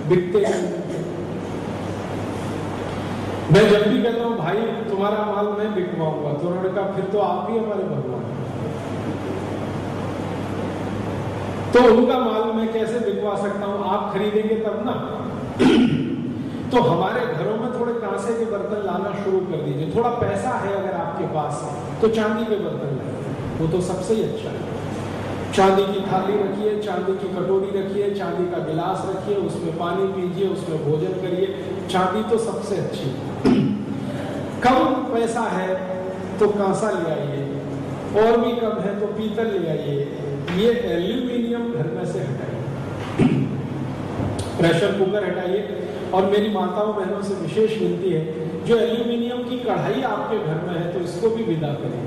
बिकते नहीं। मैं जब भी कहता हूँ भाई तुम्हारा माल मैं बिकवाऊंगा, तो उन्होंने कहा फिर तो आप ही हमारे भगवान। तो उनका माल मैं कैसे बिकवा सकता हूं? आप खरीदेंगे तब ना। तो हमारे घरों में थोड़े कांसे के बर्तन लाना शुरू कर दीजिए। थोड़ा पैसा है अगर आपके पास तो चांदी के बर्तन लाइए, वो तो सबसे ही अच्छा है। चांदी की थाली रखिए, चांदी की कटोरी रखिए, चांदी का गिलास रखिए, उसमें पानी पीजिए, उसमें भोजन करिए। चांदी तो सबसे अच्छी है। कम पैसा है तो कांसा ले आइए, और भी कम है तो पीतल ले आइए। ये एल्यूमिनियम घर में से हटाइए, प्रेशर कुकर हटाइए। और मेरी माताओं बहनों से विशेष विनती है, जो एल्यूमिनियम की कढ़ाई आपके घर में है तो इसको भी विदा करिए।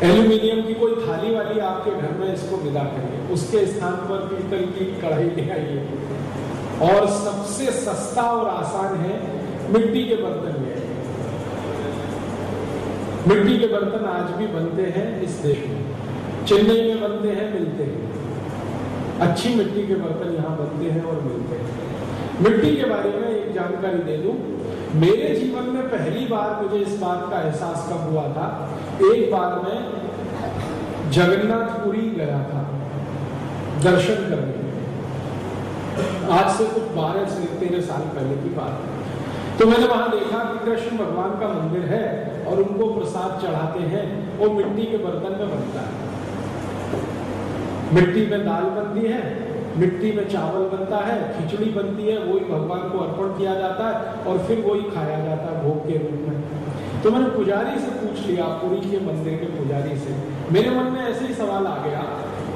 एल्यूमिनियम की कोई थाली वाली आपके घर में, इसको विदा करिए, उसके स्थान पर पीतल की कढ़ाई ले आइए। और सबसे सस्ता और आसान है मिट्टी के बर्तन ले आइए। मिट्टी के बर्तन आज भी बनते हैं इस देश में, चेन्नई में बनते हैं, मिलते हैं। अच्छी मिट्टी के बर्तन यहाँ बनते हैं और मिलते हैं। मिट्टी के बारे में एक जानकारी दे दूं, मेरे जीवन में पहली बार मुझे इस बात का एहसास कब हुआ था, एक बार मैं जगन्नाथपुरी गया था दर्शन करने। आज से कुछ 12 से 13 साल पहले की बात है। तो मैंने वहां देखा कि कृष्ण भगवान का मंदिर है और उनको प्रसाद चढ़ाते हैं, वो मिट्टी के बर्तन में बनता है। मिट्टी में दाल बनती है, मिट्टी में चावल बनता है, खिचड़ी बनती है, वही भगवान को अर्पण किया जाता है और फिर वही खाया जाता है भोग के रूप में। तो मैंने पुजारी से पूछ लिया, पुरी के मंदिर के पुजारी से, मेरे मन में ऐसे ही सवाल आ गया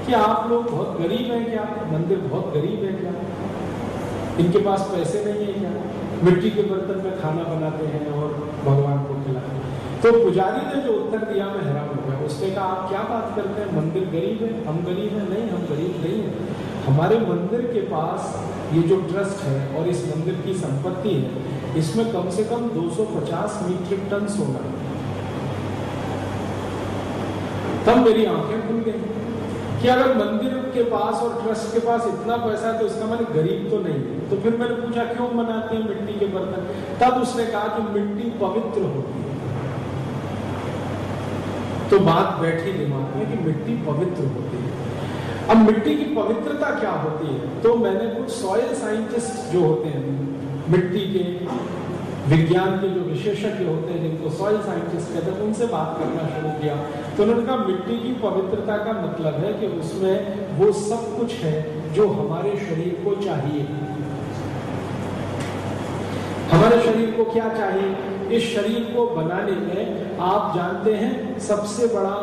कि आप लोग बहुत गरीब हैं क्या? मंदिर बहुत गरीब है क्या? इनके पास पैसे नहीं है क्या? मिट्टी के बर्तन में खाना बनाते हैं और भगवान को खिलाते हैं। तो पुजारी ने जो उत्तर दिया मैं हैरान हो गया। उसने कहा आप क्या बात करते हैं, मंदिर गरीब है, हम गरीब हैं? नहीं, हम गरीब नहीं है। हमारे मंदिर के पास ये जो ट्रस्ट है और इस मंदिर की संपत्ति है, इसमें कम से कम 250 मीट्रिक टन सोना। तब मेरी आंखें खुल गई कि अगर मंदिर के पास और ट्रस्ट के पास इतना पैसा है तो इसका मतलब गरीब तो नहीं है। तो फिर मैंने पूछा क्यों बनाते हैं मिट्टी के बर्तन? तब उसने कहा कि मिट्टी पवित्र होती है। तो बात बैठी दिमाग में कि मिट्टी पवित्र होती है। अब मिट्टी की पवित्रता क्या होती है? तो मैंने कुछ सॉइल साइंटिस्ट जो होते हैं, मिट्टी के विज्ञान के जो विशेषज्ञ होते हैं, जिनको सॉइल साइंटिस्ट कहते हैं, उनसे बात करना शुरू किया। तो उन्होंने कहा मिट्टी की पवित्रता का मतलब है कि उसमें वो सब कुछ है जो हमारे शरीर को चाहिए। हमारे शरीर को क्या चाहिए? इस शरीर को बनाने में आप जानते हैं सबसे बड़ा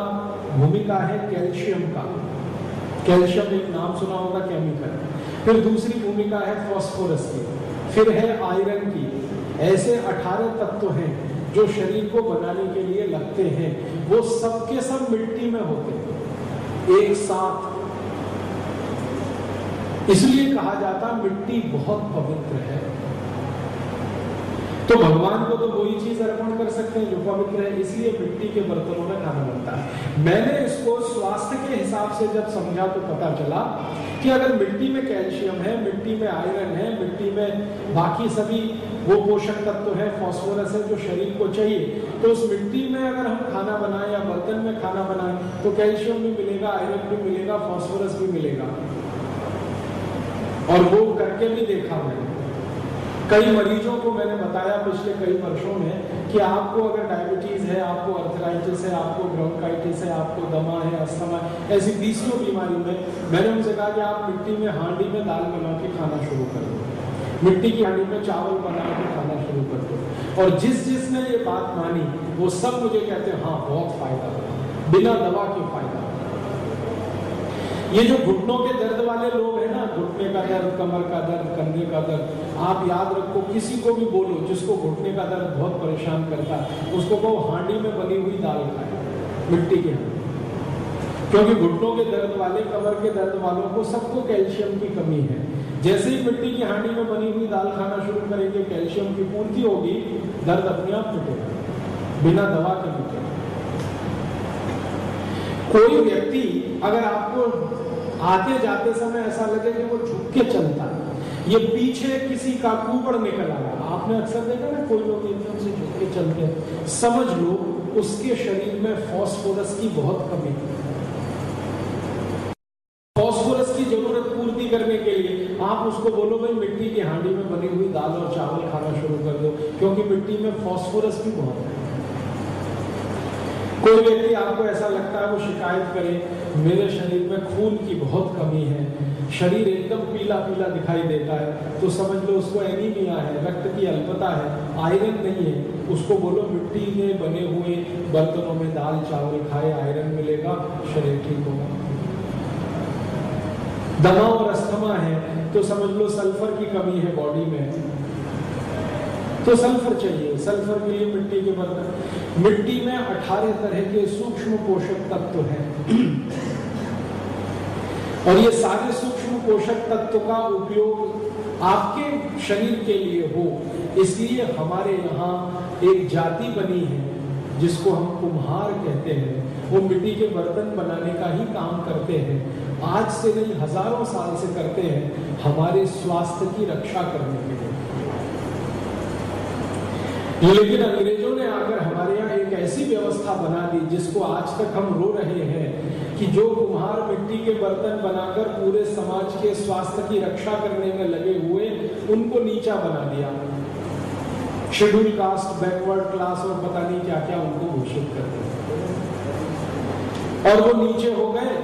भूमिका है कैल्शियम का। कैल्शियम एक नाम सुना होगा, केमिकल। फिर दूसरी भूमिका है फास्फोरस की, फिर है आयरन की। ऐसे 18 तत्व हैं जो शरीर को बनाने के लिए लगते हैं। वो सबके सब मिट्टी में होते हैं एक साथ। इसलिए कहा जाता मिट्टी बहुत पवित्र है। तो भगवान को तो वही चीज अर्पण कर सकते हैं जो पवित्र है, इसलिए मिट्टी के बर्तनों में खाना बनता है। मैंने इसको स्वास्थ्य के हिसाब से जब समझा तो पता चला कि अगर मिट्टी में कैल्शियम है, मिट्टी में आयरन है, मिट्टी में बाकी सभी वो पोषक तत्व है, फास्फोरस है जो शरीर को चाहिए, तो उस मिट्टी में अगर हम खाना बनाएं या बर्तन में खाना बनाएं तो कैल्शियम भी मिलेगा, आयरन भी मिलेगा, फास्फोरस भी मिलेगा। और वो करके भी देखा मैंने। कई मरीजों को मैंने बताया पिछले कई वर्षों में कि आपको अगर डायबिटीज है, आपको अर्थराइटिस है, आपको ब्रोंकाइटिस है, आपको दमा है, अस्थमा, ऐसी 20 बीमारी में मैंने उनसे कहा कि आप मिट्टी में हांडी में दाल बना के खाना शुरू कर दो, मिट्टी की हांडी में चावल बना के खाना शुरू कर दो। और जिसने ये बात मानी वो सब मुझे कहते हैं हाँ बहुत फायदा, बिना दवा के फायदा। ये जो घुटनों के दर्द वाले लोग हैं ना, घुटने का दर्द, कमर का दर्द, कंधे का दर्द, आप याद रखो किसी को भी बोलो जिसको घुटने का दर्द बहुत परेशान करता है, उसको कहो हांडी में बनी हुई दाल खाए, मिट्टी की हांडी। क्योंकि घुटनों के दर्द वाले, कमर के दर्द वालों को सबको कैल्शियम की कमी है। जैसे ही मिट्टी की हांडी में बनी हुई दाल खाना शुरू करेंगे, कैल्शियम की पूर्ति होगी, दर्द अपने आप मिटेगा, बिना दवा के मिटेगा। कोई व्यक्ति अगर आपको आते जाते समय ऐसा लगे कि वो झुक के चलता है। ये पीछे किसी का कुबड़ निकल आया, आपने अक्सर देखा ना, कोई लोग एकदम से झुक के चलते हैं, समझ लो उसके शरीर में फास्फोरस की बहुत कमी है। फास्फोरस की जरूरत पूर्ति करने के लिए आप उसको बोलो भाई मिट्टी की हांडी में बनी हुई दाल और चावल खाना शुरू कर दो, क्योंकि मिट्टी में फास्फोरस भी बहुत है। कोई व्यक्ति आपको ऐसा लगता है वो शिकायत करे मेरे शरीर में खून की बहुत कमी है, शरीर एकदम पीला पीला दिखाई देता है, तो समझ लो उसको एनीमिया है, रक्त की अल्पता है, आयरन नहीं है। उसको बोलो मिट्टी में बने हुए बर्तनों में दाल चावल खाए, आयरन मिलेगा, शरीर ठीक होगा। दमा और अस्थमा है तो समझ लो सल्फर की कमी है बॉडी में, तो सल्फर चाहिए। सल्फर के लिए मिट्टी के बर्तन। मिट्टी में 18 तरह के सूक्ष्म पोषक तत्व हैं और ये सारे सूक्ष्म पोषक तत्व का उपयोग आपके शरीर के लिए हो, इसलिए हमारे यहाँ एक जाति बनी है जिसको हम कुम्हार कहते हैं। वो मिट्टी के बर्तन बनाने का ही काम करते हैं, आज से नहीं हजारों साल से करते हैं, हमारे स्वास्थ्य की रक्षा करने के लिए। लेकिन अंग्रेजों ने आकर हमारे यहाँ एक ऐसी व्यवस्था बना दी जिसको आज तक हम रो रहे हैं कि जो कुम्हार मिट्टी के बर्तन बनाकर पूरे समाज के स्वास्थ्य की रक्षा करने में लगे हुए, उनको नीचा बना दिया। शेड्यूल कास्ट, बैकवर्ड क्लास और पता नहीं क्या क्या उनको घोषित कर दिया, और वो नीचे हो गए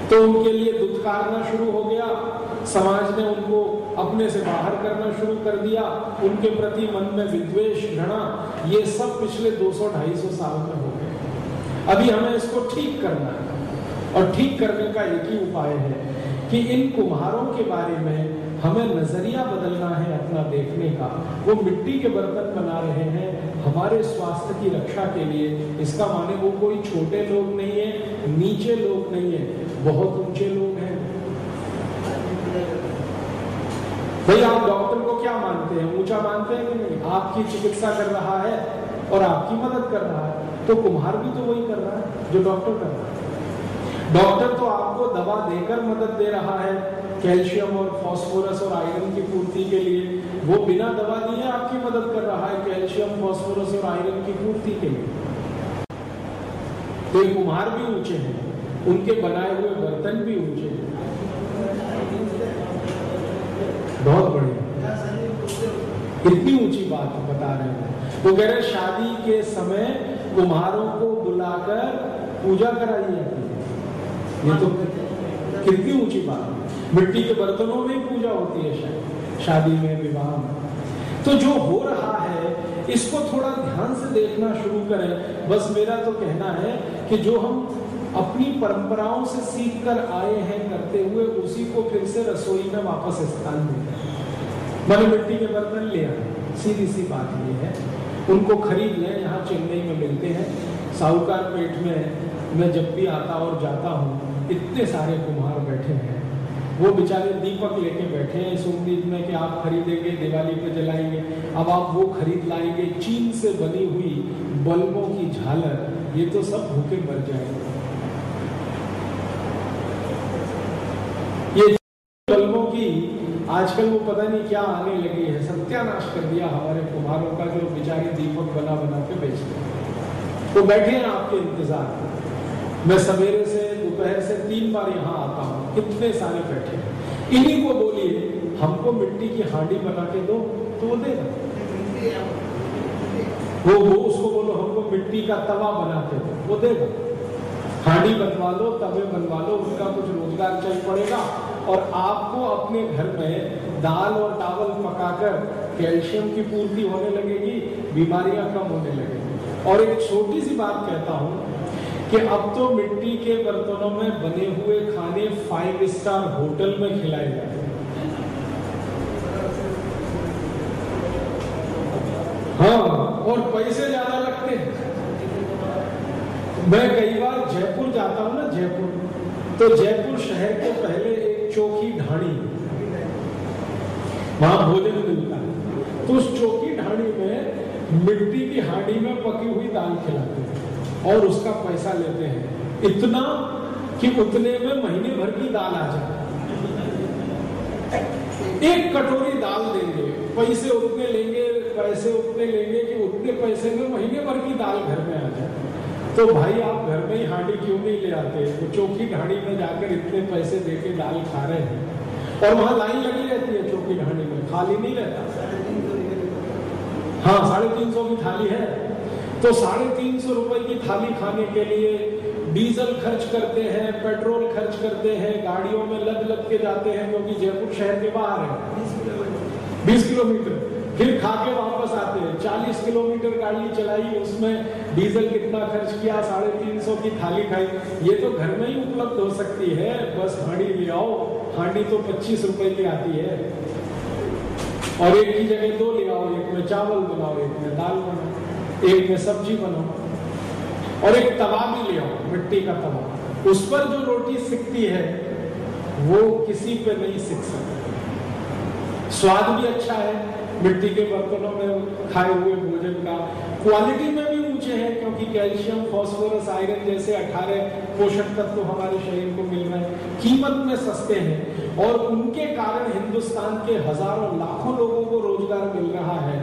तो उनके लिए दुत्कारना शुरू हो गया। समाज ने उनको अपने से बाहर करना शुरू कर दिया, उनके प्रति मन में विद्वेष, घृणा, ये सब पिछले 200-250 साल में हो गए। अभी हमें इसको ठीक करना है, और ठीक करने का एक ही उपाय है कि इन कुम्हारों के बारे में हमें नजरिया बदलना है अपना देखने का। वो मिट्टी के बर्तन बना रहे हैं हमारे स्वास्थ्य की रक्षा के लिए, इसका माने वो कोई छोटे लोग नहीं है, नीचे लोग नहीं है, बहुत ऊंचे लोग हैं। भाई आप डॉक्टर को क्या मानते हैं, ऊंचा मानते हैं कि नहीं? आपकी चिकित्सा कर रहा है और आपकी मदद कर रहा है, तो कुम्हार भी तो वही कर रहा है जो डॉक्टर कर रहा है। डॉक्टर तो आपको दवा देकर मदद दे रहा है, कैल्शियम और फास्फोरस और आयरन की पूर्ति के लिए, वो बिना दवा दिए आपकी मदद कर रहा है कैल्शियम, फास्फोरस और आयरन की पूर्ति के लिए। तो कुम्हार भी ऊंचे हैं, उनके बनाए हुए बर्तन भी ऊंचे हैं। बहुत बढ़िया, इतनी ऊंची बात बता रहे हैं। वो कह रहे शादी के समय कुम्हारों को बुलाकर पूजा कराई जाती है, ये तो कितनी ऊंची बात है। मिट्टी के बर्तनों में पूजा होती है शादी में, विवाह में। तो जो हो रहा है इसको थोड़ा ध्यान से देखना शुरू करें। बस मेरा तो कहना है कि जो हम अपनी परंपराओं से सीख कर आए हैं करते हुए, उसी को फिर से रसोई में वापस स्थान दें। मैंने मिट्टी के बर्तन ले आए, सीधी सी बात ये है, उनको खरीद लें। यहाँ चेन्नई में मिलते हैं, साहूकार पेट में मैं जब भी आता और जाता हूँ, इतने सारे कुम्हार बैठे हैं। वो बेचारे दीपक लेके बैठे हैं इस उम्मीद में कि आप खरीदेंगे, दिवाली पे जलाएंगे। अब आप वो खरीद लाएंगे, चीन से बनी हुई बल्बों की झालर, ये तो सब भूखे मर जाएंगे। ये बल्बों की आजकल वो पता नहीं क्या आने लगी है, सत्यानाश कर दिया हमारे कुम्हारों का, जो बेचारे दीपक बना बना के बेचते हैं। तो बैठे हैं आपके इंतजार में। मैं सवेरे से दोपहर से 3 बार यहाँ आता हूँ, कितने सारे बैठे हैं। इन्हीं को बोलिए हमको मिट्टी की हांडी बना के दो, तो वो देगा। वो उसको बोलो हमको मिट्टी का तवा बना के दो, वो देगा। हांडी बनवा लो, तवे बनवा लो, उनका कुछ रोजगार चल पड़ेगा, और आपको अपने घर में दाल और चावल पकाकर कैल्शियम की पूर्ति होने लगेगी, बीमारियां कम होने लगेगी। और एक छोटी सी बात कहता हूं कि अब तो मिट्टी के बर्तनों में बने हुए खाने 5 स्टार होटल में खिलाए जाते हैं। हाँ, और पैसे ज्यादा लगते हैं। मैं कई बार जयपुर जाता हूँ ना, जयपुर, तो जयपुर शहर के पहले एक चौकी ढाणी, वहां भोजन मिलता है। तो उस चौकी ढाणी में मिट्टी की हांडी में पकी हुई दाल खिलाते हैं और उसका पैसा लेते हैं, इतना कि उतने में महीने भर की दाल आ जाए। एक कटोरी दाल देंगे, पैसे उतने लेंगे कि उतने पैसे में महीने भर की दाल घर में आ जाए। तो भाई आप घर में ही हांडी क्यों नहीं ले आते? वो चौकी ढाणी में जाकर इतने पैसे देके दाल खा रहे हैं और वहां लाइन लगी रहती है चौकी ढाणी में, खाली नहीं रहता। हाँ, 350 की थाली है, तो 350 रुपए की थाली खाने के लिए डीजल खर्च करते हैं, पेट्रोल खर्च करते हैं, गाड़ियों में लद के जाते हैं, क्योंकि जयपुर शहर के बाहर है 20 किलोमीटर, फिर खा के वापस आते हैं। 40 किलोमीटर गाड़ी चलाई, उसमें डीजल कितना खर्च किया, 350 की थाली खाई। ये तो घर में ही उपलब्ध हो सकती है, बस हांडी ले आओ। हांडी तो 25 रुपए की आती है और एक की जगह 2 ले आओ, एक में चावल बनाओ, एक में दाल बनाओ, एक में सब्जी बनाओ और एक तवा भी ले आओ, मिट्टी का तवा। उस पर जो रोटी सिकती है वो किसी पे नहीं सिक सकती। स्वाद भी अच्छा है, मिट्टी के बर्तनों में खाए हुए भोजन का। क्वालिटी में भी ऊंचे हैं, क्योंकि कैल्शियम, फास्फोरस, आयरन जैसे 18 पोषक तत्व हमारे शरीर को मिल रहे हैं। कीमत में सस्ते हैं और उनके कारण हिंदुस्तान के हजारों लाखों लोगों को रोजगार मिल रहा है।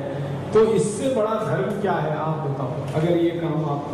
तो इससे बड़ा धर्म क्या है आप बताओ, अगर ये काम आप